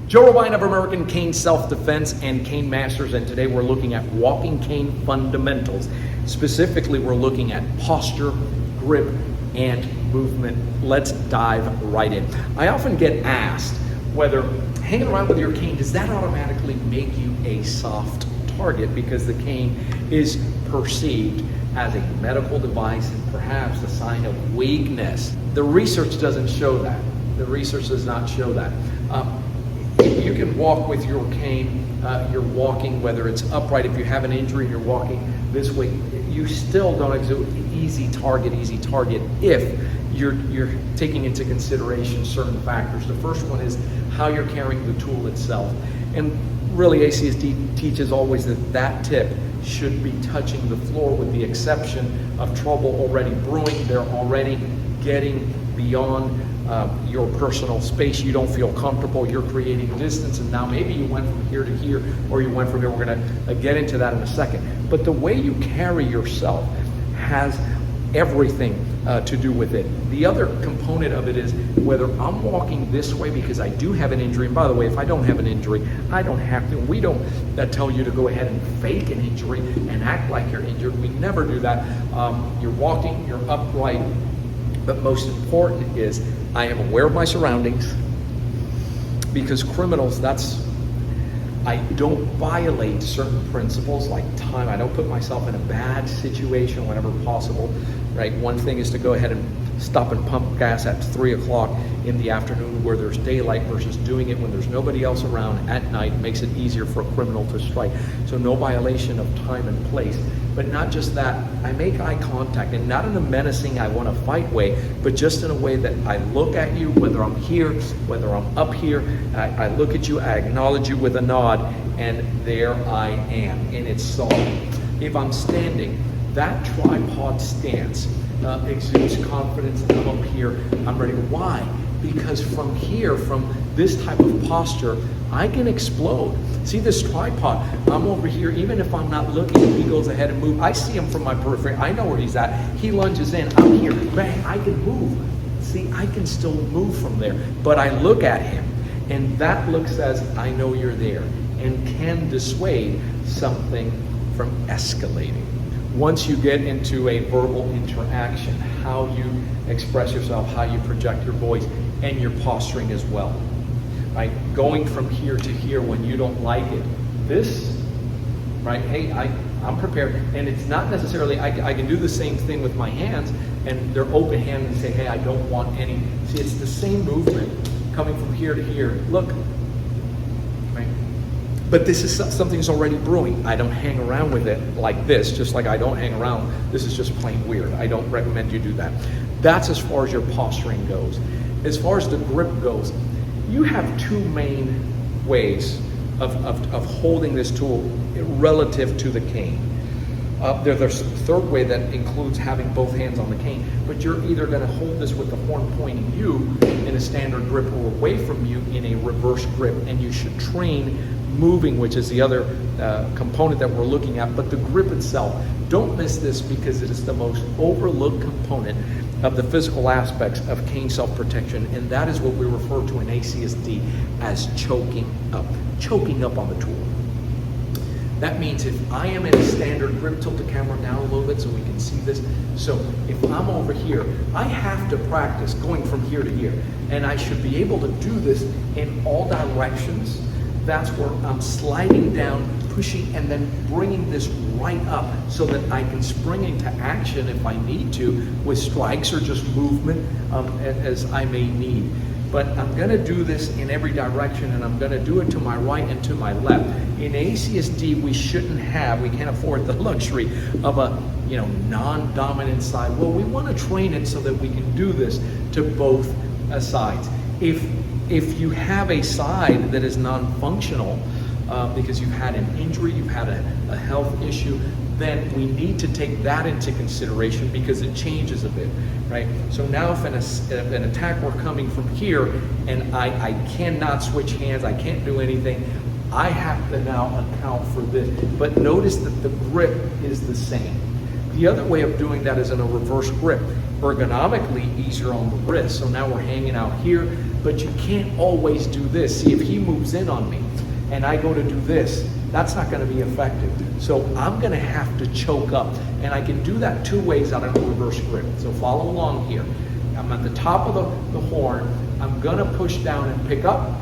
Joe Robine of American Cane Self-Defense and Cane Masters, and today we're looking at walking cane fundamentals. Specifically, we're looking at posture, grip, and movement. Let's dive right in. I often get asked whether hanging around with your cane, does that automatically make you a soft target because the cane is perceived as a medical device and perhaps a sign of weakness. The research doesn't show that. The research does not show that. You can walk with your cane, you're walking, whether it's upright, if you have an injury and you're walking this way, you still don't exude easy target if you're taking into consideration certain factors. The first one is how you're carrying the tool itself. And really ACSD teaches always that tip should be touching the floor, with the exception of trouble already brewing. They're already getting beyond your personal space. You don't feel comfortable, you're creating distance, and now maybe you went from here to here, or you went from here. We're gonna get into that in a second. But the way you carry yourself has everything to do with it. The other component of it is whether I'm walking this way because I do have an injury. And by the way, if I don't have an injury, I don't have to. We don't tell you to go ahead and fake an injury and act like you're injured. We never do that. You're walking, you're upright, but most important is I am aware of my surroundings, because criminals, I don't violate certain principles like time. I don't put myself in a bad situation whenever possible, right? One thing is to go ahead and stop and pump gas at 3 o'clock in the afternoon where there's daylight, versus doing it when there's nobody else around at night. Makes it easier for a criminal to strike. So no violation of time and place. But not just that, I make eye contact, and not in a menacing, I want to fight way, but just in a way that I look at you, whether I'm here, whether I'm up here, I look at you, I acknowledge you with a nod, and there I am, and it's solid. If I'm standing, that tripod stance exudes confidence, and I'm up here, I'm ready. Why? Because from here, from this type of posture, I can explode. See this tripod, I'm over here, even if I'm not looking, if he goes ahead and move, I see him from my periphery, I know where he's at, he lunges in, I'm here, bang, I can move. See, I can still move from there, but I look at him, and that look says, I know you're there, and can dissuade something from escalating. Once you get into a verbal interaction, how you express yourself, how you project your voice, and your posturing as well. Right? Going from here to here when you don't like it. This, right? Hey, I'm prepared. And it's not necessarily, I can do the same thing with my hands, and they're open handed and say, hey, I don't want any. See, it's the same movement coming from here to here. Look, right? But this is something that's already brewing. I don't hang around with it like this, just like I don't hang around. This is just plain weird. I don't recommend you do that. That's as far as your posturing goes. As far as the grip goes, you have two main ways of holding this tool relative to the cane. There's a third way that includes having both hands on the cane, but you're either going to hold this with the horn pointing you in a standard grip, or away from you in a reverse grip, and you should train moving, which is the other component that we're looking at. But the grip itself, don't miss this, because it is the most overlooked component of the physical aspects of cane self-protection, and that is what we refer to in ACSD as choking up on the tool. That means if I am in a standard grip, tilt the camera down a little bit so we can see this. So if I'm over here, I have to practice going from here to here, and I should be able to do this in all directions. That's where I'm sliding down, pushing, and then bringing this right up so that I can spring into action if I need to, with strikes or just movement as I may need. But I'm going to do this in every direction, and I'm going to do it to my right and to my left. In ACSD, we can't afford the luxury of a non-dominant side. Well, we want to train it so that we can do this to both sides. If you have a side that is non-functional, because you've had an injury, you've had a health issue, then we need to take that into consideration, because it changes a bit, right? So now if an attack were coming from here, and I cannot switch hands, I can't do anything, I have to now account for this. But notice that the grip is the same. The other way of doing that is in a reverse grip, ergonomically easier on the wrist. So now we're hanging out here, but you can't always do this. See, if he moves in on me and I go to do this, that's not going to be effective. So I'm going to have to choke up. And I can do that two ways out of a reverse grip. So follow along here. I'm at the top of the horn. I'm going to push down and pick up,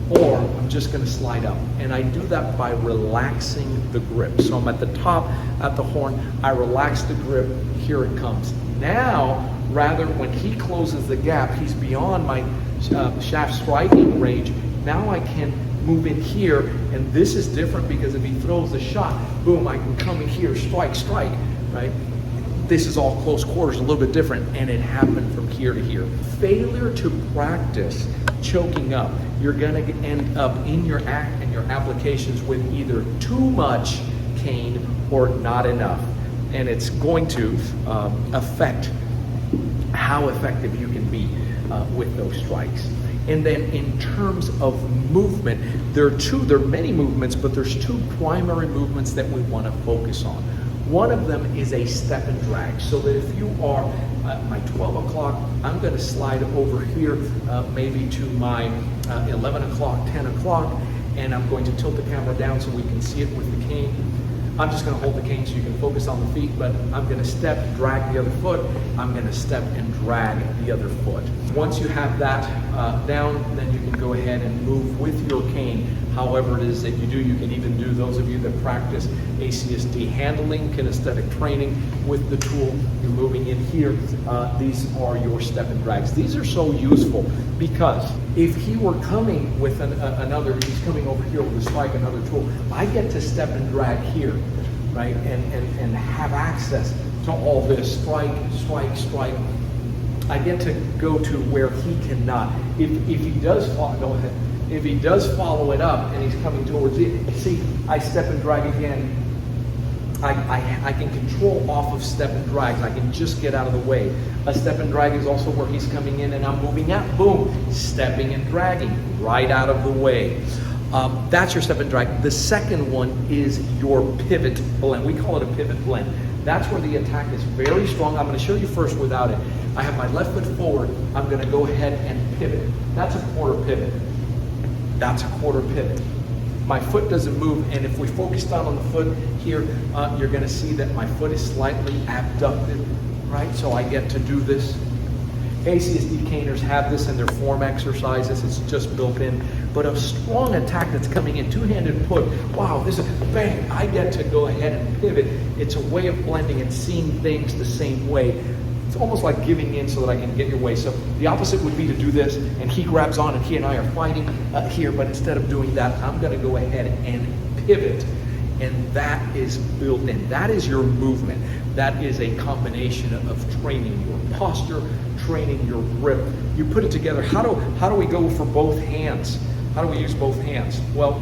or I'm just going to slide up. And I do that by relaxing the grip. So I'm at the top at the horn. I relax the grip. Here it comes. Now, rather, when he closes the gap, he's beyond my shaft striking range. Now I can move in here, and this is different because if he throws the shot, boom, I can come in here, strike, right? This is all close quarters, a little bit different, and it happened from here to here. Failure to practice choking up, you're gonna end up in your act and your applications with either too much cane or not enough. And it's going to affect how effective you can be with those strikes. And then in terms of movement, there are many movements, but there's two primary movements that we want to focus on. One of them is a step and drag, so that if you are at my 12 o'clock, I'm going to slide over here maybe to my 11 o'clock, 10 o'clock, and I'm going to tilt the camera down so we can see it with the cane. I'm just going to hold the cane so you can focus on the feet, but I'm going to step, drag the other foot. I'm going to step and drag the other foot. Once you have that down, then you can go ahead and move with your cane. However it is that you do, you can even do, those of you that practice ACSD handling, kinesthetic training with the tool, you're moving in here. These are your step and drags. These are so useful because if he were coming with he's coming over here with a strike, another tool, I get to step and drag here, right? And have access to all this, strike. I get to go to where he cannot. If he does follow, go ahead. If he does follow it up and he's coming towards it, see, I step and drag again. I can control off of step and drags. I can just get out of the way. A step and drag is also where he's coming in and I'm moving out. Boom, stepping and dragging right out of the way. That's your step and drag. The second one is your pivot blend. We call it a pivot blend. That's where the attack is very strong. I'm going to show you first without it. I have my left foot forward. I'm going to go ahead and pivot. That's a quarter pivot. That's a quarter pivot. My foot doesn't move, and if we focus down on the foot here, you're going to see that my foot is slightly abducted, right? So I get to do this. ACSD caners have this in their form exercises. It's just built in. But a strong attack that's coming in, two-handed put, wow, this is bang, I get to go ahead and pivot. It's a way of blending and seeing things the same way. It's almost like giving in so that I can get your way. So the opposite would be to do this, and he grabs on, and he and I are fighting here, but instead of doing that, I'm gonna go ahead and pivot, and that is built in. That is your movement. That is a combination of training your posture, training your grip. You put it together. How do we go for both hands? How do we use both hands? Well,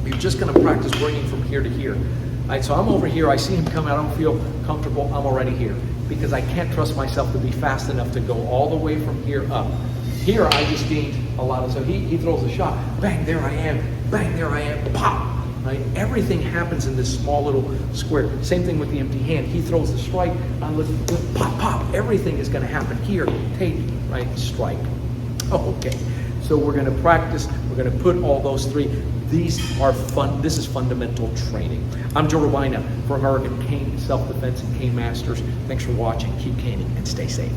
you're just gonna practice bringing from here to here. All right, so I'm over here, I see him come out, I don't feel comfortable, I'm already here. Because I can't trust myself to be fast enough to go all the way from here up. Here I just gained a lot of, so he throws a shot, bang, there I am, bang, there I am, pop, right? Everything happens in this small little square. Same thing with the empty hand. He throws the strike, I lift, pop, pop, everything is gonna happen here, take, right, strike. Oh, okay, so we're gonna practice, we're gonna put all those three. These are fun. This is fundamental training. I'm Joe Rubina for American Cane Self-Defense and Cane Masters. Thanks for watching. Keep caning and stay safe.